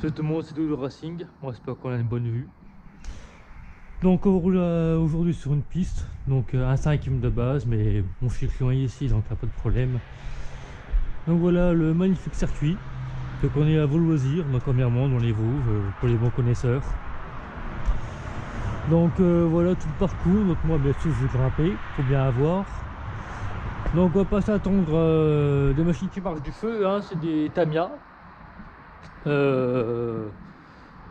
Salut tout le monde, c'est Dodo Racing. Moi j'espère qu'on a une bonne vue. Donc on roule aujourd'hui sur une piste, donc un 5ème de base, mais mon client est ici donc il n'y a pas de problème. Donc voilà le magnifique circuit. Donc on est à vos loisirs, donc premièrement dans les Vosges, pour les bons connaisseurs. Donc voilà tout le parcours, donc moi bien sûr je vais grimper, faut bien avoir. Donc on va pas s'attendre des machines qui marchent du feu, hein, c'est des Tamiya.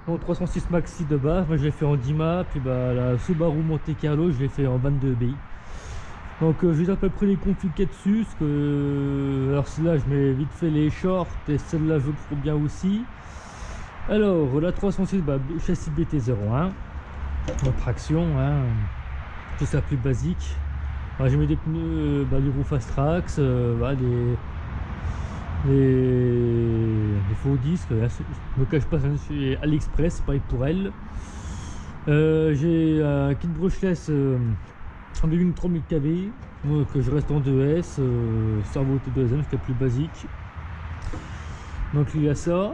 Donc 306 Maxi de base, moi je l'ai fait en 10 mâts, puis bah la Subaru Monte Carlo je l'ai fait en 22 BI. Donc j'ai à peu près les configs qu'il y a dessus, parce que alors celle-là je mets vite fait les shorts et celle-là je trouve bien aussi. Alors la 306 bah, châssis BT01, traction, hein, tout ça plus basique. J'ai mis des pneus, des roues Fast Tracks, les faux disques, je me cache pas, c'est AliExpress, pareil pour elle. J'ai un kit brushless en une 3000 kV, que je reste en 2S, cerveau T2M, c'était plus basique. Donc il y a ça.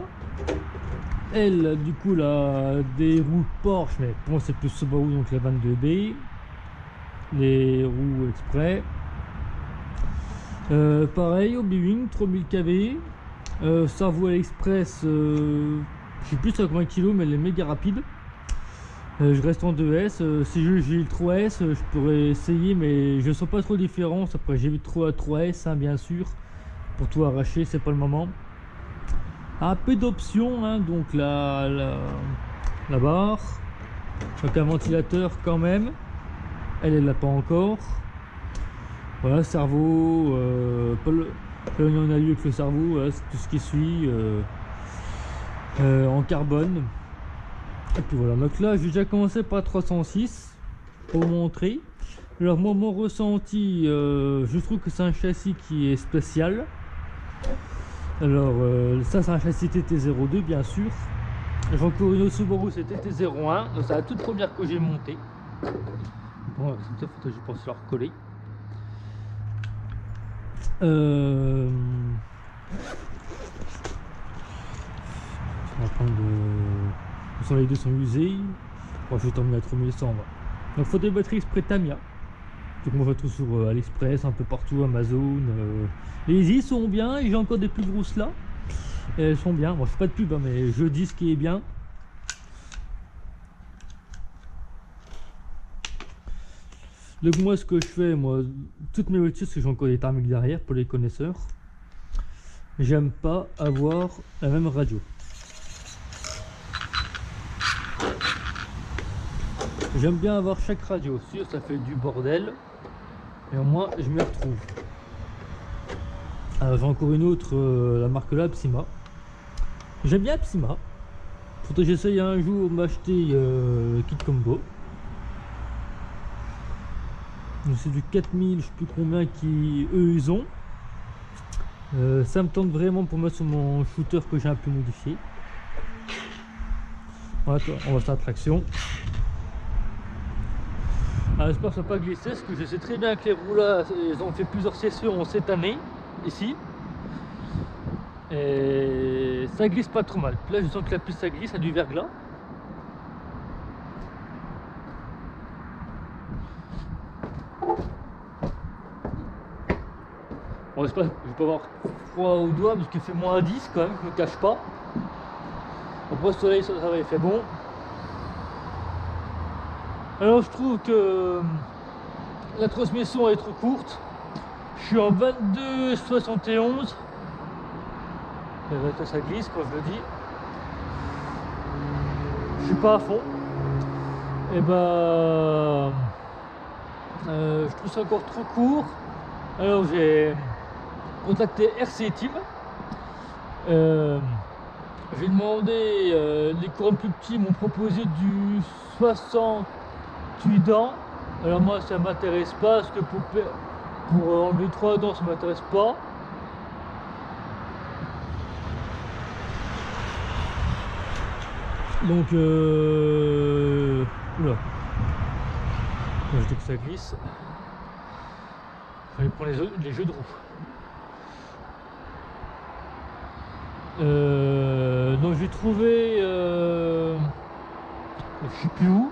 Elle, du coup, là, des roues Porsche, mais pour moi c'est plus Subaru, donc la 22B. Les roues exprès. Pareil, Obi-Wing 3000 kV, cerveau AliExpress, je sais plus à combien de kilos, mais elle est méga rapide. Je reste en 2S, si j'ai le 3S, je pourrais essayer, mais je sens pas trop de différence. Après j'ai vu 3S, hein, bien sûr, pour tout arracher, c'est pas le moment. Un peu d'options, hein, donc la barre, donc un ventilateur quand même, elle l'a pas encore. Voilà, cerveau, on a eu avec le cerveau, voilà, c'est tout ce qui suit en carbone. Et puis voilà, donc là j'ai déjà commencé par 306 pour vous montrer. Alors moi mon ressenti, je trouve que c'est un châssis qui est spécial. Alors ça c'est un châssis TT02 bien sûr. J'ai encore une autre Subaru, c'est TT01, donc c'est la toute première que j'ai montée. Bon, je pense leur coller. On va prendre de... les deux sont usés. Bon, je vais terminer à 3100. Donc faut des batteries exprès Tamiya. Donc moi je trouve sur AliExpress, un peu partout, Amazon. Les i sont bien, et j'ai encore des plus grosses là. Et elles sont bien. Moi je fais pas de pub, hein, mais je dis ce qui est bien. Donc moi ce que je fais, moi, toutes mes voitures, parce que j'ai encore des thermiques derrière pour les connaisseurs, j'aime pas avoir la même radio. J'aime bien avoir chaque radio, sûr ça fait du bordel, et au moins je m'y retrouve. Alors j'ai encore une autre, la marque là, Psyma. J'aime bien Psyma. Faudrait que j'essaye un jour m'acheter kit combo. C'est du 4000, je sais plus combien qui eux ils ont. Ça me tente vraiment pour mettre sur mon shooter que j'ai un peu modifié. Voilà, on va faire traction. J'espère que ça va pas glisser, parce que je sais très bien que les roues là, ils ont fait plusieurs sessions cette année, ici. Et ça glisse pas trop mal. Là je sens que la piste ça glisse, ça a du verglas. Bon, j'espère que je vais pas avoir froid au doigt parce qu'il fait moins 10 quand même, je me cache pas. Après le soleil ça va, il fait bon. Alors je trouve que la transmission est trop courte. Je suis en 22,71. Ça glisse quand je le dis. Je suis pas à fond. Et je trouve ça encore trop court. Alors j'ai contacté RC Team. J'ai demandé, les courants plus petits m'ont proposé du 68 dents. Alors moi ça m'intéresse pas, parce que pour enlever 3 dents ça m'intéresse pas. Donc oula, je dis que ça glisse. Fallait prendre les jeux de roues. Donc j'ai trouvé, je sais plus où,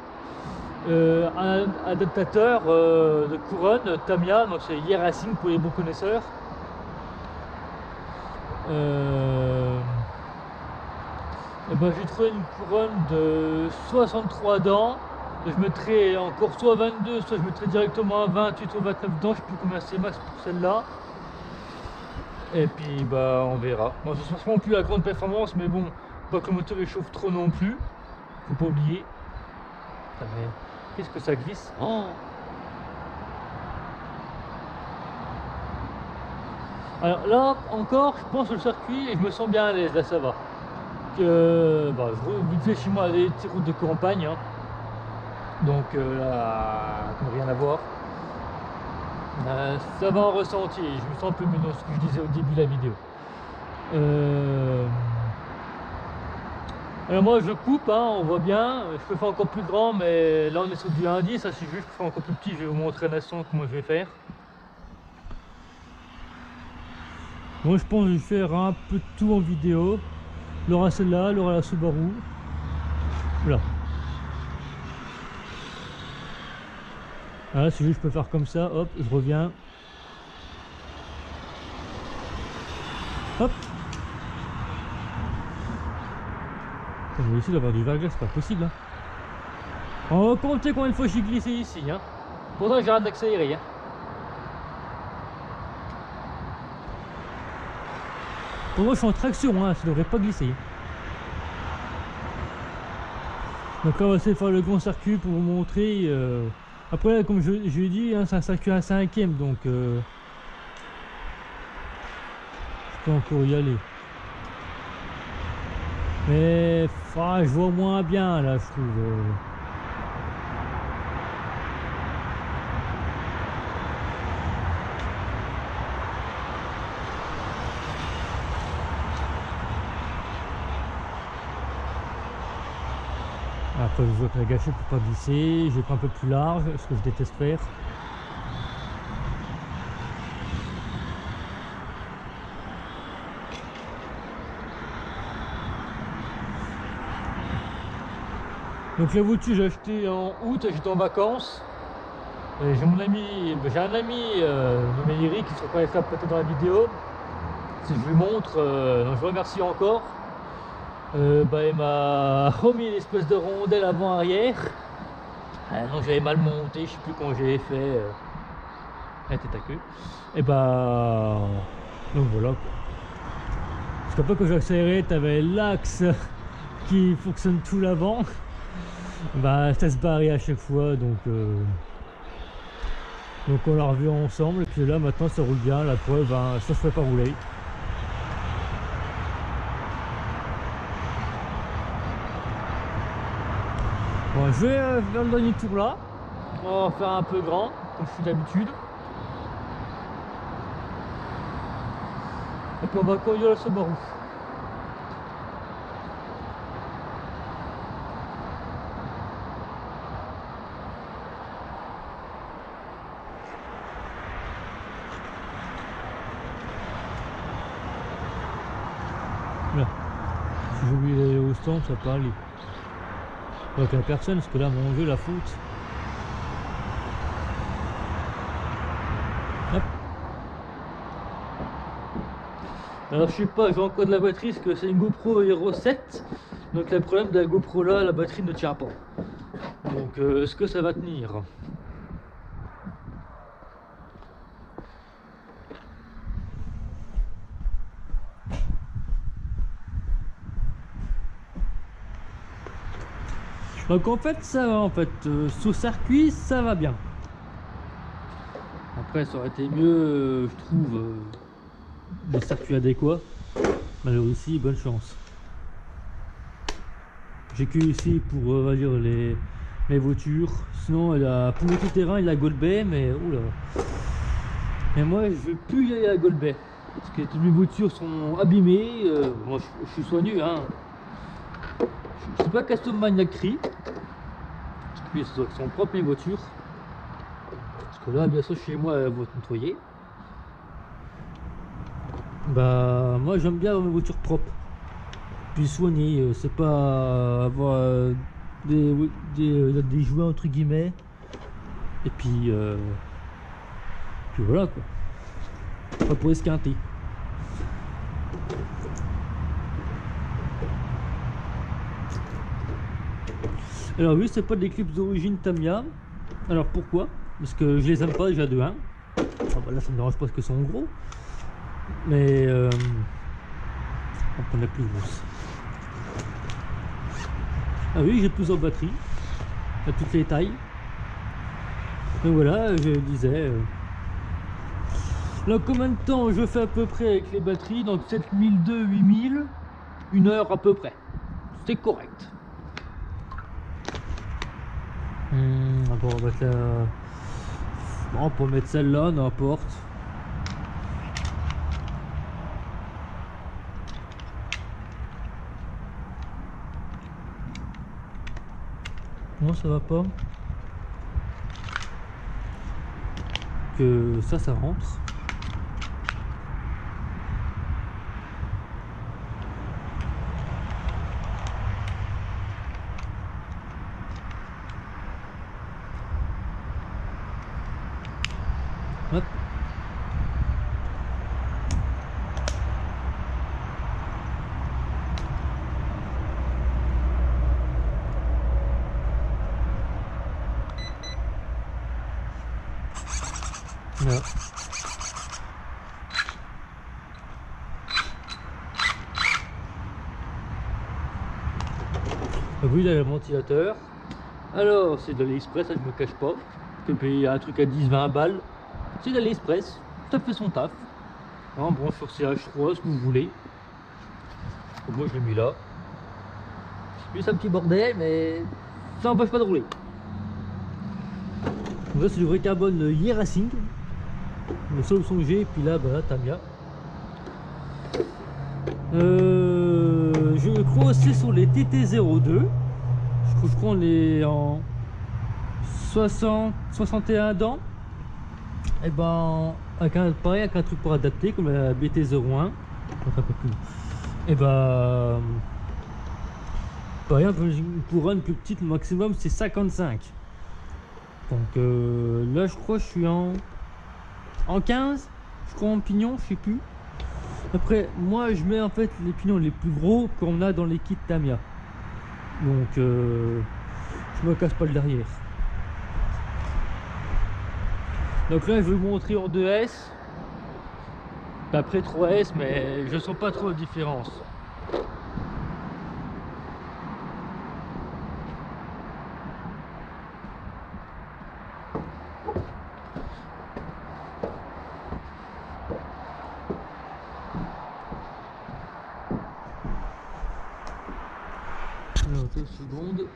un adaptateur de couronne Tamiya, donc c'est Air Racing pour les bons connaisseurs. Et ben j'ai trouvé une couronne de 63 dents. Je mettrai encore soit 22, soit je mettrai directement à 28 ou 29 dents, je sais plus combien c'est max pour celle-là. Et puis bah on verra. Bon, ce sera plus la grande performance, mais bon, pas que le moteur échauffe trop non plus. Faut pas oublier. Putain, mais qu'est-ce que ça glisse? Oh. Alors là encore, je pense au circuit et je me sens bien à l'aise, là ça va. Bah, je roule vite fait chez moi des petites routes de campagne, hein. Donc là, rien à voir. Ça va en ressenti, je me sens un peu mieux dans ce que je disais au début de la vidéo. Alors moi je coupe, hein, on voit bien, je peux faire encore plus grand, mais là on est sur du 1.10, ça si je veux je peux faire encore plus petit, je vais vous montrer un instant comment je vais faire. Moi je pense que je vais faire un peu de tout en vidéo. Il y aura celle-là, il y aura la Subaru. Voilà. Voilà, si je peux faire comme ça, hop, je reviens. Hop. Je vais essayer d'avoir du verglas, c'est pas possible. Hein. On va compter combien de fois j'ai glissé ici. Hein. Pourtant j'arrête d'accélérer. Hein. Pour moi je suis en traction, hein, ça devrait pas glisser. Donc là on va essayer de faire le grand circuit pour vous montrer. Après là, comme je l'ai dit, hein, c'est un circuit à 5ème, donc je peux encore y aller. Mais je vois moins bien là, je trouve. Après je vois que la gâchette peut pas glisser, je vais prendre un peu plus large, ce que je déteste faire. Donc la voiture j'ai acheté en août, j'étais en vacances. J'ai un ami nommé Eric qui se reconnaîtra peut-être dans la vidéo. Si je lui montre, donc je vous remercie encore. Bah, il m'a remis une espèce de rondelle avant-arrière. Donc j'avais mal monté, je sais plus comment j'avais fait. Elle était à queue. Et bah donc voilà quoi. Parce qu'après quand j'ai accéléré, tu avais l'axe qui fonctionne tout l'avant. Bah ça se barrait à chaque fois, donc on l'a revu ensemble. Et puis là maintenant ça roule bien, la preuve, hein, ça se fait pas rouler. Bon, je vais faire le dernier tour là. On va faire un peu grand, comme je suis d'habitude. Et puis on va conduire la Subaru. Là. Si j'ai oublié d'aller au stand, ça peut aller. Avec la personne, parce que là mon jeu la faute. Hop. Alors je sais pas, j'ai encore de la batterie parce que c'est une GoPro Hero 7. Donc le problème de la GoPro là, la batterie ne tient pas. Donc est-ce que ça va tenir? Donc en fait ça va, sous circuit ça va bien. Après ça aurait été mieux je trouve des circuits adéquats. Mais aussi bonne chance. J'ai que ici pour on va dire les voitures. Sinon pour le terrain il y a Gold Bay, mais oula. Mais moi je veux plus y aller à Gold Bay. Parce que toutes mes voitures sont abîmées. Moi je suis soigné hein. Je suis pas custom maniaquerie. Puis ce sont propres mes voitures. Parce que là bien sûr chez moi elles vont être nettoyées. Bah moi j'aime bien mes voitures propres. puis soigner, c'est pas avoir des jouets entre guillemets, et puis voilà quoi, pas pour esquinter. Alors oui, c'est pas des clips d'origine Tamiya. Alors pourquoi? Parce que je les aime pas déjà de 1. Ah bah là ça me dérange pas parce que sont gros, mais on est plus grosse. Ah oui, j'ai plusieurs batteries à toutes les tailles. Donc voilà, je disais. Donc combien de temps je fais à peu près avec les batteries? Donc 7002, 8000, 1 heure à peu près. C'est correct. Bon, on va mettre la... Bon, on peut mettre celle-là, n'importe. Non, ça va pas. Que ça rentre. Hop. Là. Oui, là, le ventilateur. Alors, c'est de l'Express, ça je me cache pas. Tu peux payer un truc à 10-20 balles. C'est de l'Express, ça fait son taf. Hein, branche sur CH3 si vous voulez. Donc moi je l'ai mis là. C'est juste un petit bordel, mais ça n'empêche pas de rouler. Donc là c'est du vrai carbone Ye Racing. Le seul son que j'ai, et puis là, bah, Tamiya. Je crois aussi sur les TT02. Je crois qu'on est en 61 dents. Et ben, pareil, avec un truc pour adapter, comme la BT01. Donc un peu plus. Et ben, pareil, une couronne plus petite, le maximum c'est 55. Donc là, je crois que je suis en 15, je crois en pignon, je sais plus. Après, moi je mets en fait les pignons les plus gros qu'on a dans les kits Tamiya. Donc je me casse pas le derrière. Donc là je vais vous montrer en 2S. Après 3S, mais je sens pas trop la différence. Alors 2 secondes.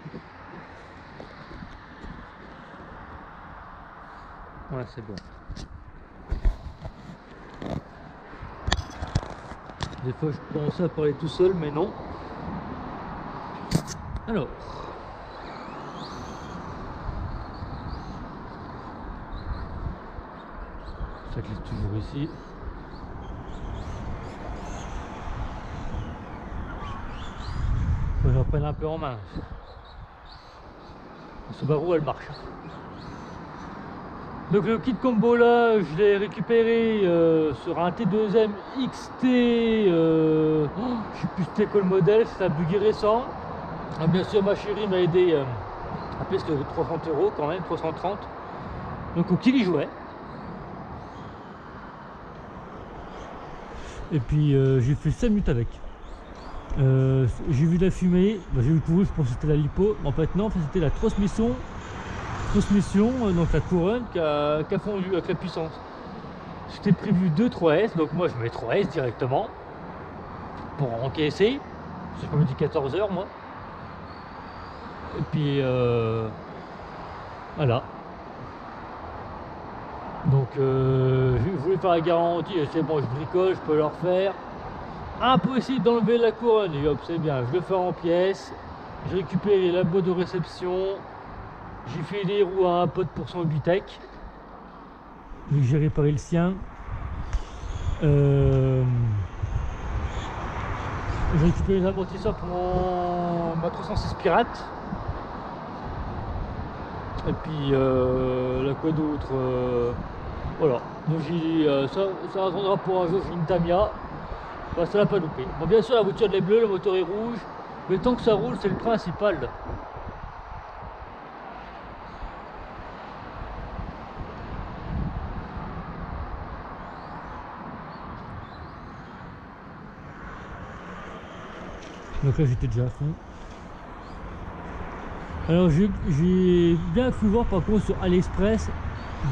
Ouais, c'est bon. Des fois je pensais à parler tout seul, mais non. Alors. Ça glisse toujours ici. Faut que j'en prenne un peu en main. Ce barreau elle marche. Donc le kit combo là, je l'ai récupéré sur un T2M XT, je sais plus c'était quoi le modèle, c'est un buggy récent. Ah, bien sûr ma chérie m'a aidé à payer 330 € quand même, 330. Donc au petit jouet. Et puis j'ai fait 5 minutes avec. J'ai vu la fumée, bah, j'ai vu le couru, je pense que c'était la lipo. En fait non, c'était la transmission, donc la couronne qui a fondu avec la puissance. C'était prévu 2-3S, donc moi je mets 3S directement pour encaisser. C'est comme je dis 14 heures moi. Et puis voilà. Donc je voulais faire la garantie, c'est bon, je bricole, je peux le refaire. Impossible d'enlever la couronne, et hop, c'est bien, je le fais en pièces. J'ai récupéré la boîte de réception. J'ai fait des roues à un pote pour son Ubitech, vu que j'ai réparé le sien. Et J'ai récupéré les amortisseurs pour ma 306 Pirate. Et puis là quoi d'autre, voilà. Donc j'ai dit ça attendra pour un jour, j'ai une Tamiya. Bah, ça l'a pas loupé. Bon, bien sûr la voiture elle est bleue, le moteur est rouge, mais tant que ça roule c'est le principal. Donc là j'étais déjà à fond. Alors j'ai bien pu voir par contre sur AliExpress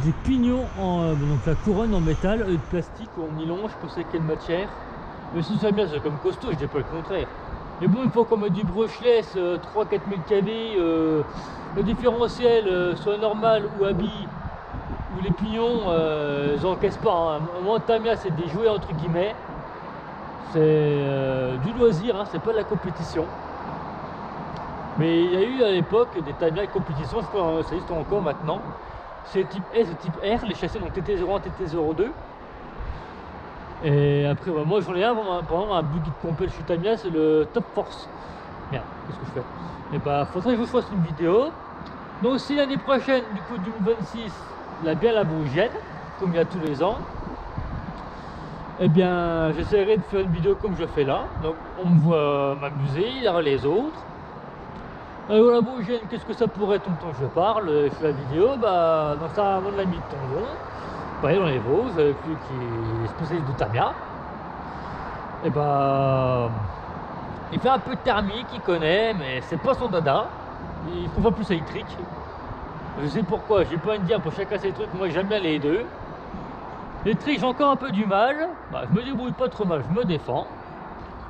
des pignons en donc la couronne en métal, de plastique ou en nylon, je pensais quelle matière. Mais si ça bien c'est comme costaud, je dis pas le contraire. Mais bon, il faut qu'on mette du brushless 3-4 000 kV, le différentiel soit normal ou habille, ou les pignons ils encaissent pas. Hein. Moi Tamiya c'est des jouets entre guillemets. C'est du loisir, hein, c'est pas de la compétition. Mais il y a eu à l'époque des Tamiya compétition, je crois que ça existe encore maintenant. C'est type S et type R, les châssis donc TT01, TT02. Et après, bah, moi j'en ai un, par exemple un buggy complet chez Tamiya, c'est le Top Force. Merde, qu'est-ce que je fais? Et bah, faudrait que je vous fasse une vidéo. Donc, si l'année prochaine, du coup 2026, il a bien la Vosgienne, comme il y a tous les ans. Eh bien, j'essaierai de faire une vidéo comme je fais là. Donc, on me voit m'amuser, il y aura les autres. Alors, la Vosgienne, qu'est-ce que ça pourrait tout le temps que je parle, je fais la vidéo, bah, dans ça, mon ami de Tondon, pareil dans les Vosges, avec lui qui est spécialiste de Tamiya. Et bah, il fait un peu de thermique, il connaît, mais c'est pas son dada. Il trouve pas plus électrique. Je sais pourquoi, j'ai pas à dire pour chacun ses trucs, moi j'aime bien les deux. Les tricks, j'ai encore un peu du mal. Bah, je me débrouille pas trop mal, je me défends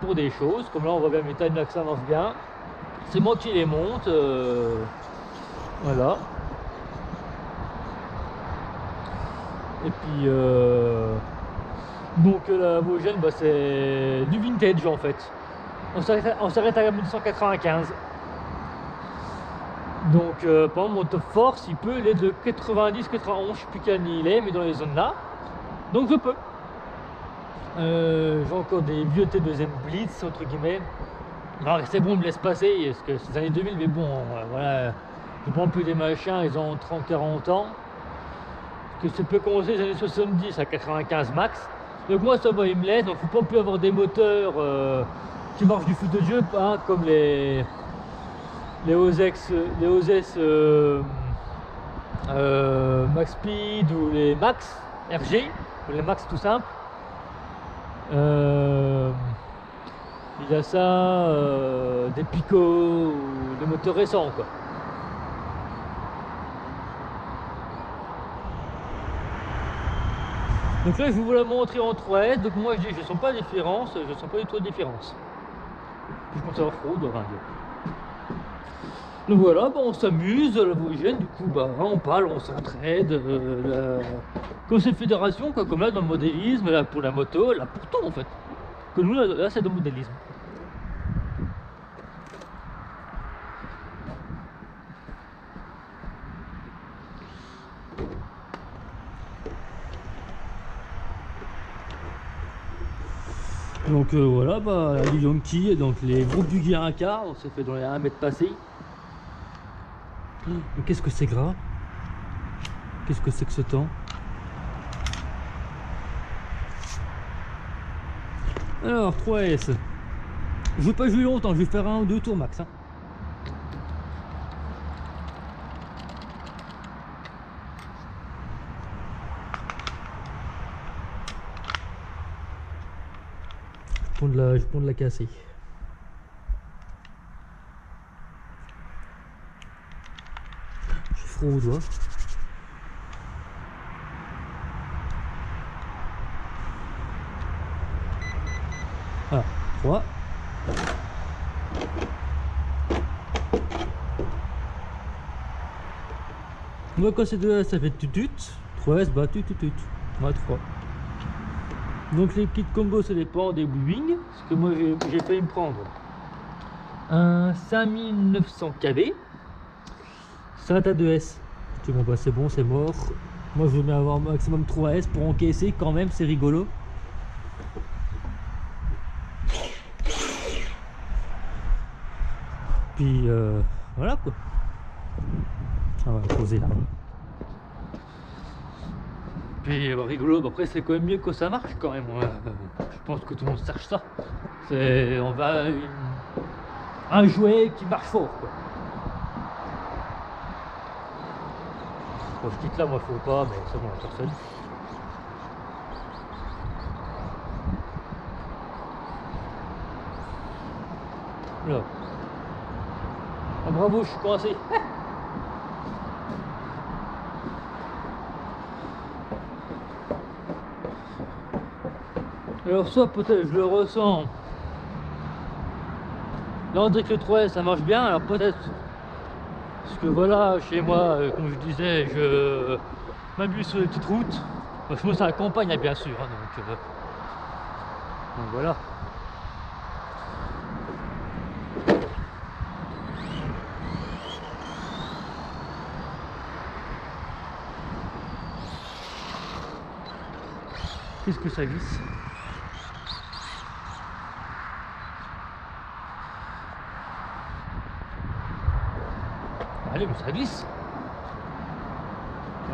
pour des choses. Comme là, on voit bien mes Tamiya que ça marche bien. C'est moi qui les monte. Voilà. Et puis, donc la Vosgienne, bah, c'est du vintage en fait. On s'arrête à 1995. Donc, par exemple, mon Top Force, il est de 90, 91, je sais plus quelle année il est, mais dans les zones là. Donc je peux. J'ai encore des vieux T2M Blitz entre guillemets. Alors c'est bon, me laisse passer parce que c'est les années 2000, mais bon, voilà. Je prends un peu des machins, ils ont 30-40 ans. Que ça peut commencer les années 70 à 95 max. Donc moi ça va, il me laisse. Donc faut pas plus avoir des moteurs qui marchent du foot de Dieu, hein, comme les OS Max Speed ou les Max RG. Les Max tout simple. Il y a ça, des Pico ou des moteurs récents quoi. Donc là je vais vous la montrer en 3S, donc moi je ne sens pas la différence, je sens pas du tout la différence. Je pense avoir froid, doit rien dire. Donc voilà, bah, on s'amuse, la Vosgienne, du coup bah, on parle, on s'entraide, comme c'est fédération, quoi, comme là dans le modélisme, là pour la moto, là pour tout en fait. Que nous là c'est dans le modélisme. Donc voilà, bah, les Yankee, donc les gros buggy à un quart, on s'est fait dans les 1 mètre passé. Mais qu'est-ce que c'est gras? Qu'est-ce que c'est que ce temps? Alors 3S. Je vais pas jouer longtemps, je vais faire 1 ou 2 tours max. Hein. Je prends de la casser. J'ai froid aux doigts. Voilà, 3. Moi quand c'est 2S ça fait tutut, 3S bah tutut. Moi 3. Donc les kits combo ça dépend des Wing, parce que moi j'ai failli me prendre un 5900 kV, ça à 2S. Je dis bon bah c'est bon, c'est mort. Moi je veux bien avoir maximum 3S pour encaisser quand même, c'est rigolo. Puis voilà quoi. On va poser là. Puis rigolo, après c'est quand même mieux que ça marche quand même. Je pense que tout le monde cherche ça. On va un jouet qui marche fort quoi. Bon, je quitte là, moi faut pas, mais c'est bon, personne. Là. Ah, bravo, je suis coincé. Alors ça peut-être je le ressens. Là on dirait que le 3S ça marche bien, alors peut-être parce que voilà, chez moi, comme je disais, je m'amuse sur les petites routes. Moi c'est à la campagne bien sûr, hein, donc voilà. Qu'est-ce que ça glisse? Allez, mais ça glisse.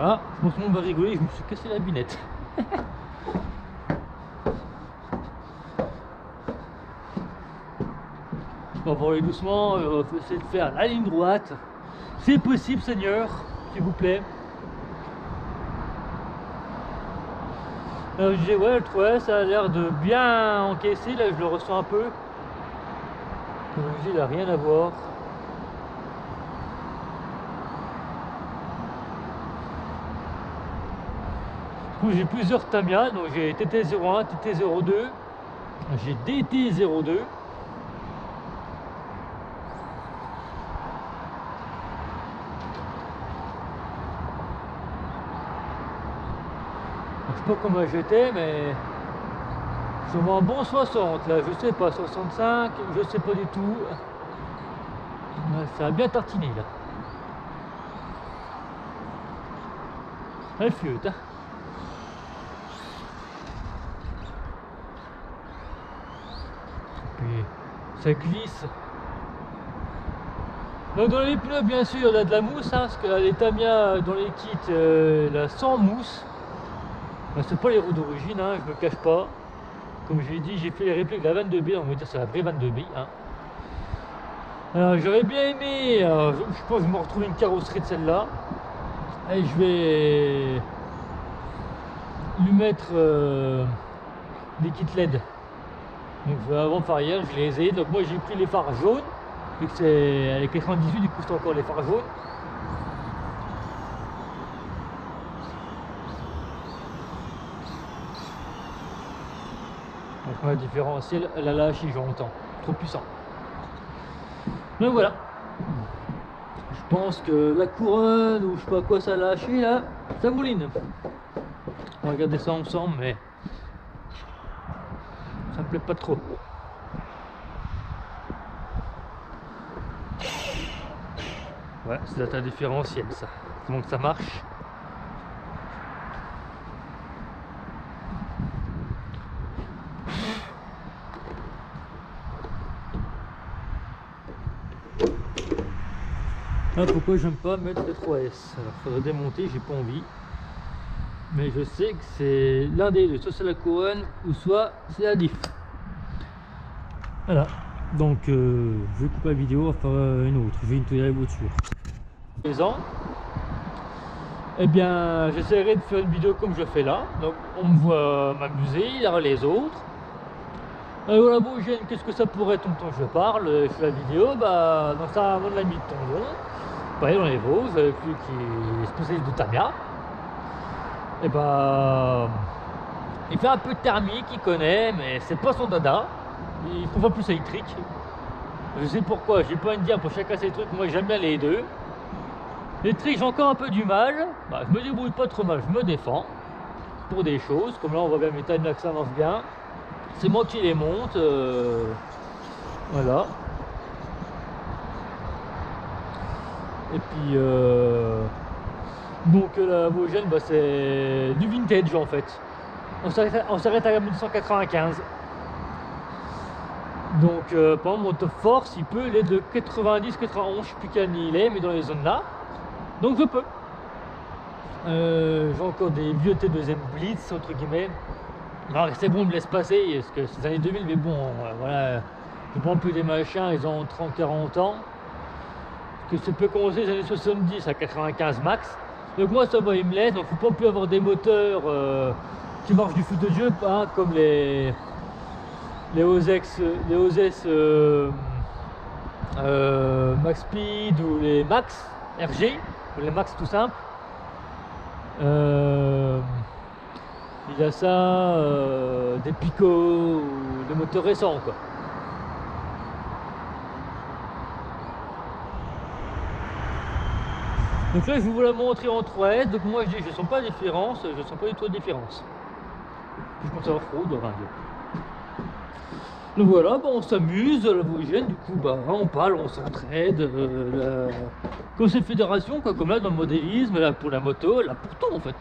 Ah, je pense que tout le monde va rigoler, je me suis cassé la binette. On va aller doucement, on va essayer de faire la ligne droite. C'est possible, Seigneur, s'il vous plaît. Alors je disais, ouais, le 3S ça a l'air de bien encaisser, là je le ressens un peu. Comme je dis, il n'a rien à voir. J'ai plusieurs Tamiya, donc j'ai TT01, TT02, j'ai DT02. Je sais pas comment j'étais, mais sûrement un bon 60 là, je sais pas, 65, je sais pas du tout. Ça a bien tartiné là. Elle fiote, hein. Puis ça glisse. Donc dans les pneus bien sûr il y a de la mousse, hein, parce que les Tamiya dans les kits là, sans mousse. C'est pas les roues d'origine, hein, je me cache pas. Comme je l'ai dit, j'ai fait les répliques de la 22B, on va dire c'est la vraie 22B. Hein. Alors j'aurais bien aimé, je pense que je me retrouve une carrosserie de celle-là. Et je vais lui mettre des kits LED. Donc avant de arrière, je les ai. Donc moi j'ai pris les phares jaunes, vu que c'est avec 98, du coup c'est encore les phares jaunes. Donc le différentiel, la lâche, j'entends. Trop puissant. Donc voilà. Je pense que la couronne, ou je sais pas quoi ça a lâché là, ça mouline. On va regarder ça ensemble, mais ça me plaît pas trop. Ouais, c'est un différentiel ça. Donc ça marche. Ah, pourquoi j'aime pas mettre le 3S? Alors faudrait démonter, j'ai pas envie. Mais je sais que c'est l'un des deux, soit c'est la couronne ou soit c'est la diff. Voilà. Donc je vais couper la vidéo, on va faire une autre. Je vais nettoyer la voiture. Eh bien j'essaierai de faire une vidéo comme je fais là. Donc on me voit m'amuser, il y aura les autres. Voilà, bon, qu'est-ce que ça pourrait être tant que je parle, je fais la vidéo, bah dans ça mon ami de Tondon. Pareil dans les Vosges, avec lui qui est spécialiste de Tamiya. Et bah il fait un peu de thermique, il connaît, mais c'est pas son dada. Il trouve pas plus électrique. Je sais pourquoi, j'ai pas à me dire pour chacun ses trucs, moi j'aime bien les deux. L'électrique j'ai encore un peu du mal, bah, je me débrouille pas trop mal, je me défends pour des choses, comme là on voit bien mes Tamiya que ça marche bien. C'est moi qui les monte, voilà. Et puis donc la Vosgienne, bah, c'est du vintage en fait. On s'arrête à 1995. Donc par exemple mon top force il peut, il est de 90, 91, je sais plus quel il est, mais dans les zones là. Donc je peux. J'ai encore des vieux T2M Blitz entre guillemets. Non, c'est bon, me laisse passer, parce que c'est les années 2000, mais bon, voilà, je prends plus des machins, ils ont 30, 40 ans. Parce que ça peut commencer les années 70 à 95 max. Donc moi ça va, il me laisse, donc faut pas plus avoir des moteurs qui marchent du foot de Dieu, hein, comme les OS Max Speed ou les Max RG, ou les Max tout simple. Il a ça, des Pico ou des moteurs récents quoi. Donc là je vais vous la montrer en 3S, donc moi je dis je sens pas la différence, je sens pas du tout la différence. Je pense avoir fraude, enfin, donc voilà, bah, on s'amuse, la Vosgienne, du coup bah on parle, on s'entraide, comme c'est fédération, quoi, comme là dans le modélisme, là pour la moto, là pour tout en fait.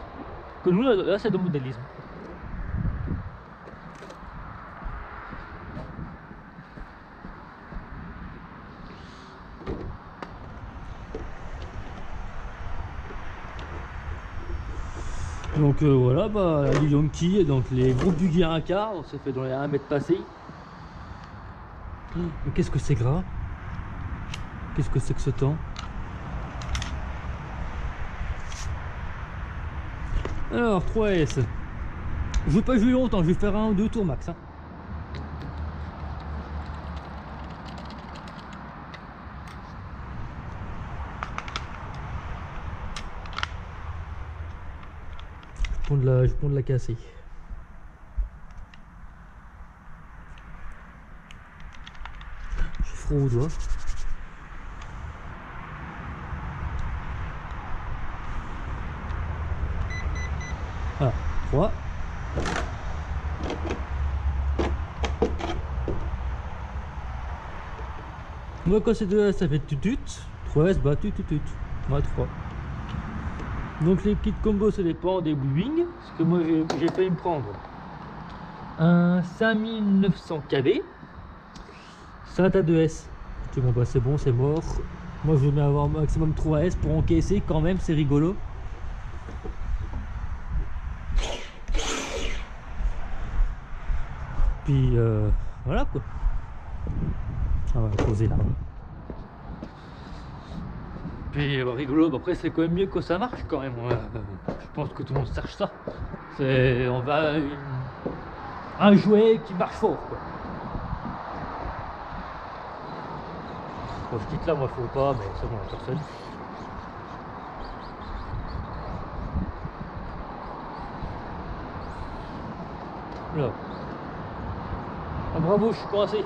Que nous là c'est le modélisme. Donc voilà, bah les Yankee, donc les groupes du Guirinca, on s'est fait dans les 1 mètre passé. Mais qu'est-ce que c'est gras? Qu'est-ce que c'est que ce temps? Alors 3S. Je vais pas jouer longtemps, je vais faire 1 ou 2 tours max. Hein. Je prends de la casser. J'ai froid aux doigts. Voilà, 3. Moi quand c'est 2S ça fait tutut, 3S bah tutut. Moi 3. Donc les kits combo ça dépend des wing, parce que moi j'ai failli me prendre un 5900 kV, ça à 2S. Je dis bon bah c'est bon, c'est mort. Moi je vais bien avoir maximum 3S pour encaisser quand même, c'est rigolo. Puis voilà quoi. On va poser là. Puis rigolo, après c'est quand même mieux que ça marche quand même. Je pense que tout le monde cherche ça. On va un jouet qui marche fort quoi. Bon, je quitte là, moi faut pas, mais c'est bon, la personne. Là. Ah, bravo, je suis coincé.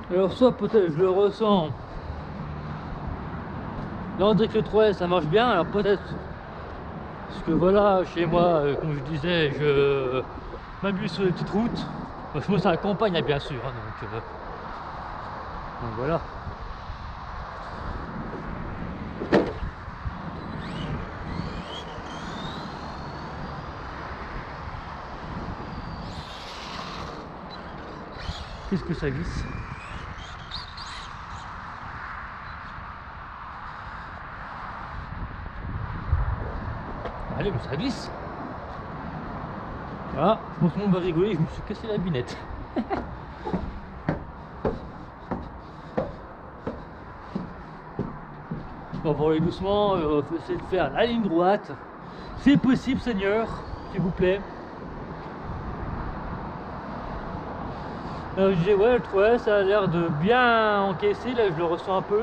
Alors ça peut-être je le ressens. Là on dirait que le 3S ça marche bien, alors peut-être parce que voilà chez moi comme je disais je m'abuse sur les petites routes. Parce que moi c'est la campagne bien sûr hein, donc voilà. Qu'est-ce que ça glisse? Allez, mais ça glisse. Voilà, je pense que tout le monde va rigoler, je me suis cassé la binette. On va aller doucement, on va essayer de faire la ligne droite. C'est possible, Seigneur, s'il vous plaît. Alors je disais, ouais, le 3S ça a l'air de bien encaisser, là je le ressens un peu.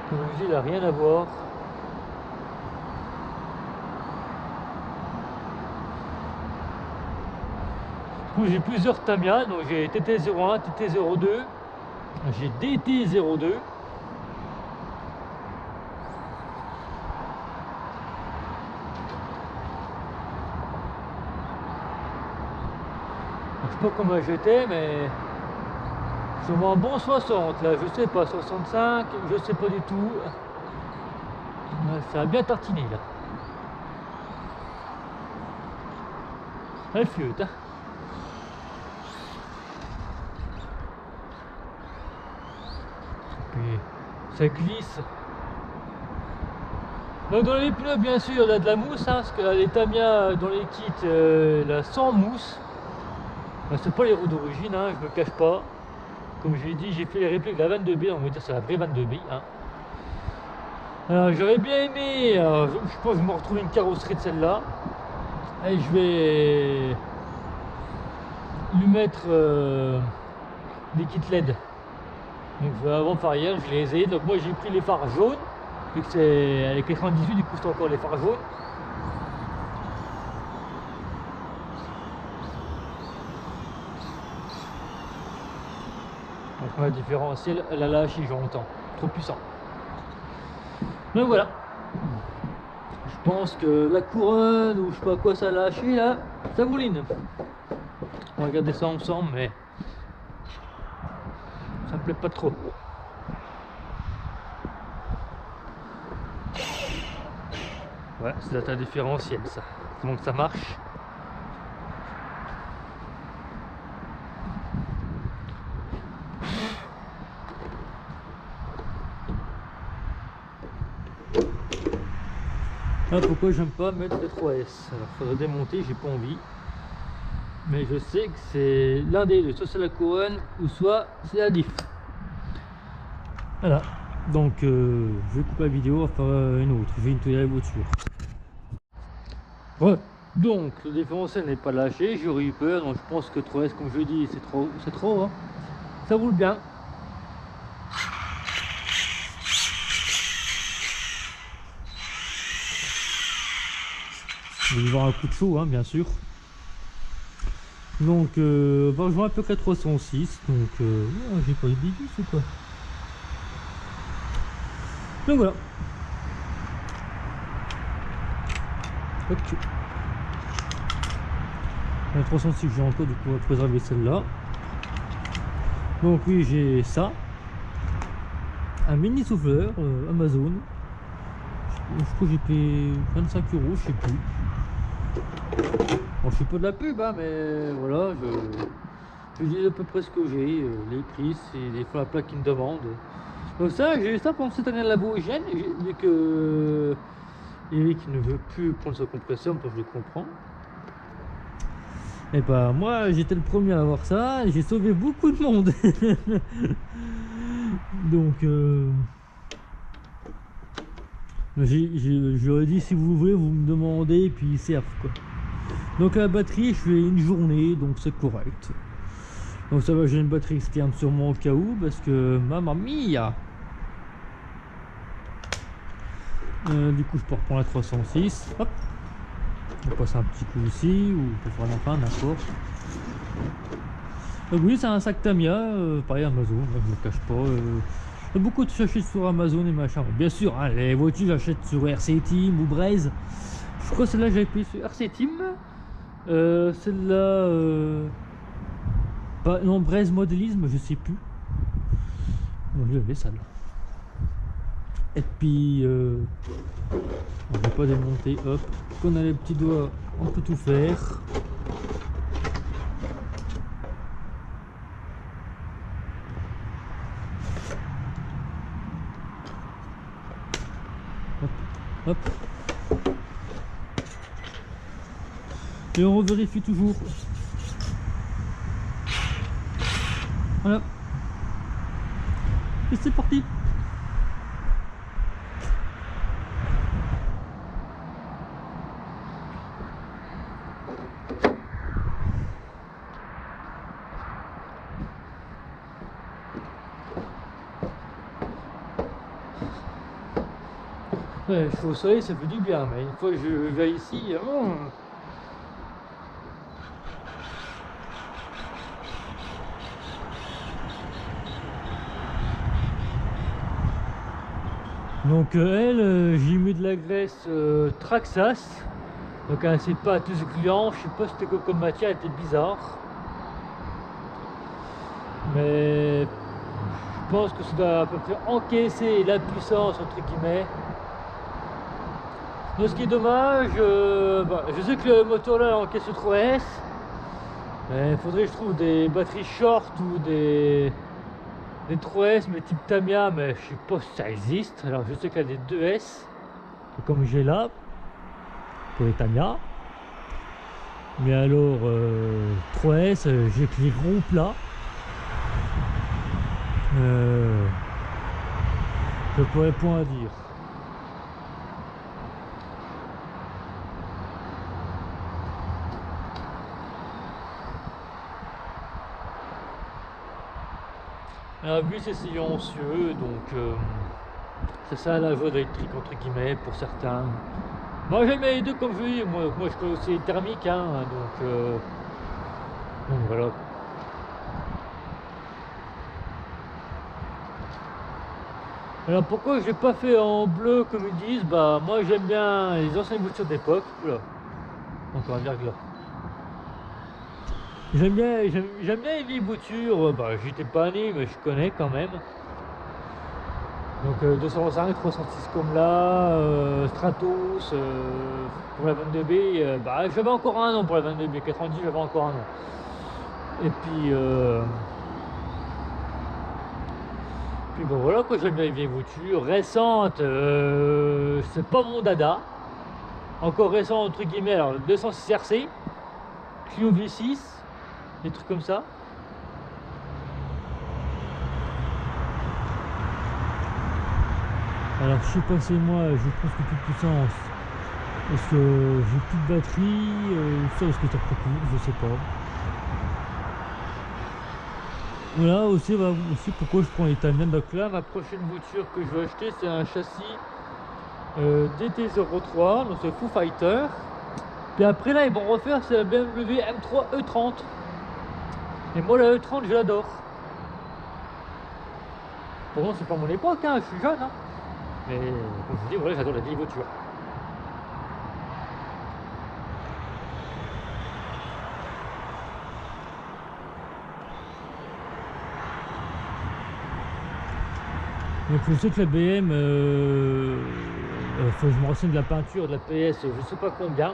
Comme je dis, il n'a rien à voir. Du coup, j'ai plusieurs Tamiya, donc j'ai TT01, TT02, j'ai DT02. Je sais pas comment j'étais, mais sûrement un bon 60 là, je sais pas, 65, je sais pas du tout. Ça a bien tartiné là. Elle flûte, hein. Puis ça glisse. Donc dans les pneus, bien sûr, il y a de la mousse, hein, parce que les Tamiya dans les kits, là, sans mousse. C'est pas les roues d'origine, hein, je me cache pas. Comme je l'ai dit, j'ai fait les répliques de la 22B, on va dire c'est la vraie 22B. Hein. Alors j'aurais bien aimé, je pense que je me retrouve une carrosserie de celle-là. Et je vais lui mettre des kits LED. Donc avant de arrière, je les ai. Donc moi j'ai pris les phares jaunes, vu que c'est avec l'écran 18, du coup c'est encore les phares jaunes. Donc le différentiel, elle a lâché, j'entends. Trop puissant. Donc voilà. Je pense que la couronne ou je sais pas quoi ça a lâché là, ça mouline. On va regarder ça ensemble, mais ça me plaît pas trop. Ouais, c'est data différentiel ça. Donc ça marche. Ah, pourquoi j'aime pas mettre le 3S? Alors faudrait démonter, j'ai pas envie. Mais je sais que c'est l'un des deux, soit c'est la couronne ou soit c'est la diff. Voilà. Donc je vais couper la vidéo, on va faire une autre. Je vais nettoyer la voiture. Ouais. Donc le différentiel n'est pas lâché, j'aurais eu peur, donc je pense que 3S comme je dis c'est trop hein. Ça roule bien. Je vais y avoir un coup de chaud hein, bien sûr. Donc on va rejoindre un peu 406, donc j'ai pas eu de bêtises ou quoi. Donc voilà. Ok. La 306 j'ai encore, du coup on va préserver celle-là. Donc oui j'ai ça. Un mini souffleur Amazon. Je crois que j'ai payé 25 €, je sais plus. Bon, je suis pas de la pub, hein, mais voilà, je dis à peu près ce que j'ai, les prix, c'est des fois la plaque qui me demande. Donc ça, j'ai eu ça pendant cette année de laborigène, vu que Eric ne veut plus prendre ce compresseur, donc je le comprends. Et bah moi, j'étais le premier à avoir ça, et j'ai sauvé beaucoup de monde. Donc j'aurais dit si vous voulez, vous me demandez, et puis ils servent quoi. Donc la batterie, je fais une journée, donc c'est correct. Donc ça va, j'ai une batterie externe sur moi au cas où, parce que mamma mia. Du coup je peux reprendre la 306. Hop. On passe un petit coup ici, ou pour faire la fin, n'importe. Donc oui, c'est un sac Tamiya, pareil Amazon, je me cache pas. Il y a beaucoup de j'achète sur Amazon et machin. Bien sûr, hein, les voitures j'achète sur RC Team ou Braze. Je crois que celle-là j'avais payé sur RC Team. Celle-là, non, Braze Modélisme, je sais plus. On lui avait ça là. Et puis, on va pas démonter, hop. Quand on a les petits doigts, on peut tout faire. Hop, hop. Et on vérifie toujours. Voilà. Et c'est parti. Ouais, je suis au soleil, ça fait du bien, mais une fois que je vais ici, Donc elle, j'ai mis de la graisse Traxxas. Donc hein, c'est pas tous gluant, je sais pas c'était quoi comme matière, elle était bizarre. Mais je pense que ça doit à peu près encaisser la puissance entre guillemets. Donc, ce qui est dommage, je sais que le moteur là encaisse le 3S, mais il faudrait que je trouve des batteries short ou des 3S mais type Tamiya, mais je sais pas si ça existe. Alors je sais qu'il y a des 2S, comme j'ai là, pour les Tamiya. Mais alors 3S, j'ai que les gros plats. Je pourrais point à dire. Alors lui c'est silencieux, donc c'est ça la joie d'électrique entre guillemets pour certains. Moi j'aime les deux comme je dis, moi je connais aussi les thermiques, hein, donc voilà. Alors pourquoi je l'ai pas fait en bleu comme ils disent, bah moi j'aime bien les anciennes voitures d'époque. Oula, encore un verglas. J'aime bien les vieilles voitures, bah j'étais pas né mais je connais quand même. Donc 205, 306 comme là, Stratos, pour la 22B, bah j'avais encore un an pour la 22B, 90 j'avais encore un an. Et puis bon voilà quoi, j'aime bien les vieilles voitures, récentes, c'est pas mon dada. Encore récent entre guillemets, alors 206 RC, Clio V6, des trucs comme ça. Alors je sais pas, c'est moi, je pense que toute puissance. Est-ce que j'ai plus de batterie, ça est-ce que ça procure, je sais pas. Voilà aussi, pourquoi je prends les Tamiya. Donc là ma prochaine voiture que je vais acheter c'est un châssis DT03, donc c'est Foo Fighter. Puis après là ils vont refaire c'est la BMW M3 E30. Et moi la E30 je l'adore. Pourtant c'est pas mon époque, hein, je suis jeune, hein. Mais comme je vous dis, voilà, j'adore la vieille voiture. Donc je sais que la BM, faut que je me renseigne de la peinture, de la PS, je sais pas combien.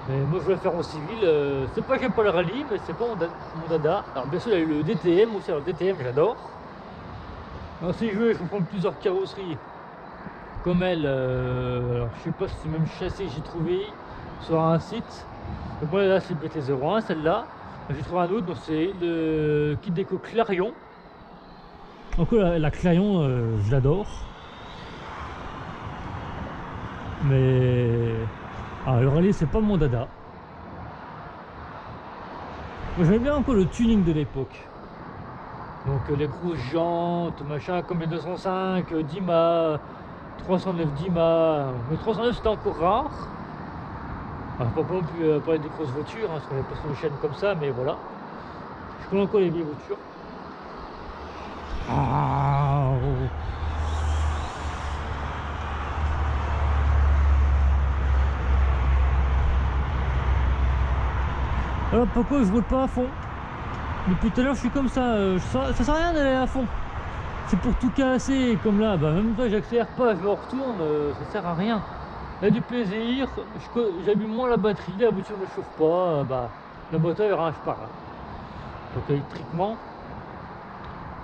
Mais moi je vais le faire en civil, c'est pas que j'aime pas le rallye, mais c'est pas mon dada. Alors bien sûr il y a eu le DTM aussi, alors le DTM j'adore. Alors si je veux, je peux prendre plusieurs carrosseries comme elle, alors je sais pas si c'est le même châssis que j'ai trouvé sur un site. Donc moi là c'est le BT01, celle-là. J'ai trouvé un autre, donc c'est le kit déco Clarion. Donc la Clarion, je l'adore. Mais le rallye c'est pas mon dada. Moi j'aime bien encore le tuning de l'époque. Donc les grosses jantes, machin, comme les 205, Dima, 309 Dima. Le 309 c'était encore rare. Alors, pas non plus parler des grosses voitures, hein, parce qu'on n'est pas sur une chaîne comme ça, mais voilà. Je connais encore les vieilles voitures. Alors pourquoi je roule pas à fond? Depuis tout à l'heure je suis comme ça, ça sert à rien d'aller à fond. C'est pour tout casser, comme là, bah même toi j'accélère pas, je me retourne, ça sert à rien. Là du plaisir, j'abîme moins la batterie, la voiture ne chauffe pas, bah le moteur range pas. Donc électriquement,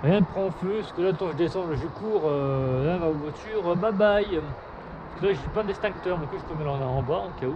rien ne prend feu, parce que là quand je descends, je cours, là ma voiture, bye bye. Parce que là j'ai pas d'extincteur, donc je peux mettre en bas en cas où.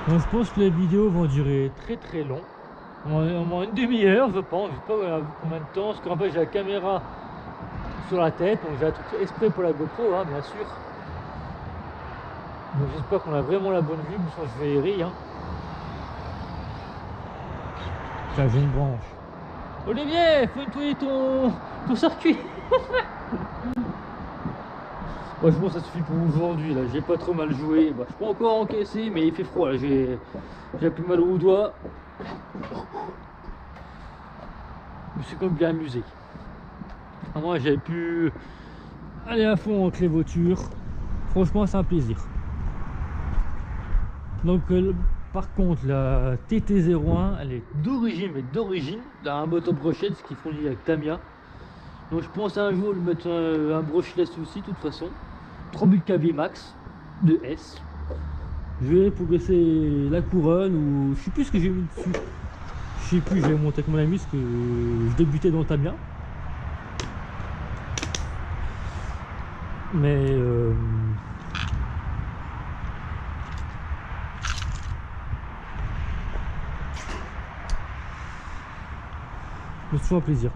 Donc je pense que les vidéos vont durer très long, au moins une demi-heure je pense, je sais pas combien de temps, parce qu'en fait j'ai la caméra sur la tête, donc j'ai un truc exprès pour la GoPro, hein, bien sûr. Donc j'espère qu'on a vraiment la bonne vue, sinon je vais errer. Hein. Tiens, j'ai une branche. Olivier, faut nettoyer ton circuit. Franchement, ça suffit pour aujourd'hui. Là, j'ai pas trop mal joué. Bah, je peux encore encaisser, mais il fait froid. Là, j'ai un peu mal aux doigts. Je me suis quand même bien amusé. Moi, j'avais pu aller à fond avec les voitures. Franchement, c'est un plaisir. Donc, par contre, la TT01, elle est d'origine, mais d'origine, d'un moto brochette, ce qu'ils font avec Tamiya. Donc, je pense un jour lui mettre un brushless aussi, de toute façon. 3000 kV max de S. Je vais progresser la couronne ou je sais plus ce que j'ai mis dessus. Je sais plus, j'ai monté avec mon ami parce que je débutais dans Tamiya. Mais c'est toujours un plaisir.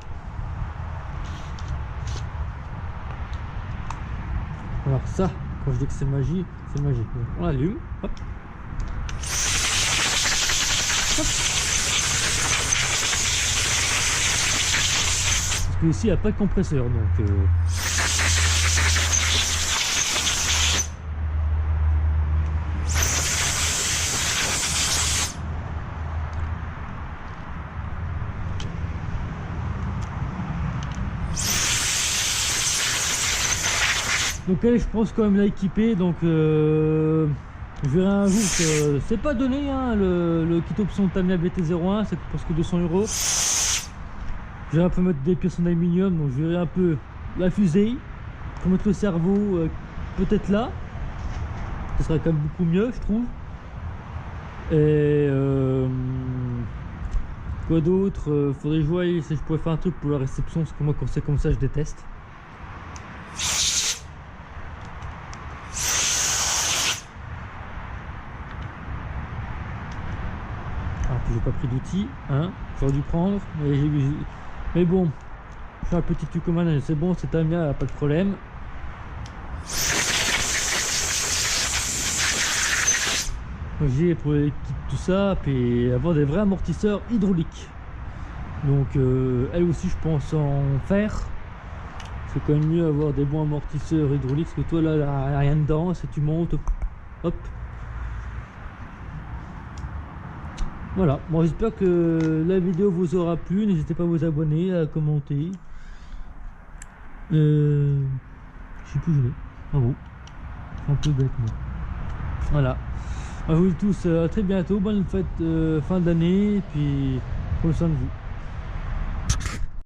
Alors ça, quand je dis que c'est magie, c'est magique. On allume, hop. Hop. Parce que ici il n'y a pas de compresseur, donc donc elle, je pense quand même la équiper, donc je verrai un jour que c'est pas donné hein, le kit option Tamiya BT01, c'est presque 200 €. Je vais un peu mettre des pièces en aluminium, donc je verrai un peu la fusée pour mettre le cerveau peut-être là, ce sera quand même beaucoup mieux je trouve. Et quoi d'autre, faudrait que je voie si je pourrais faire un truc pour la réception, parce que moi quand c'est comme ça je déteste. J'ai pas pris d'outils, hein, j'aurais dû prendre, mais bon, je suis un petit tucumane, c'est bon, c'est Tamiya, pas de problème. J'ai pour les kits tout ça, puis avoir des vrais amortisseurs hydrauliques. Donc elle aussi je pense en faire. C'est quand même mieux avoir des bons amortisseurs hydrauliques, parce que toi là, il n'y a rien dedans, si tu montes, hop. Voilà, bon j'espère que la vidéo vous aura plu, n'hésitez pas à vous abonner, à commenter. Je sais plus où je vais. Ah bon, un peu bête moi. Voilà, à vous tous à très bientôt, bonne fête fin d'année, et puis prenez soin de vous.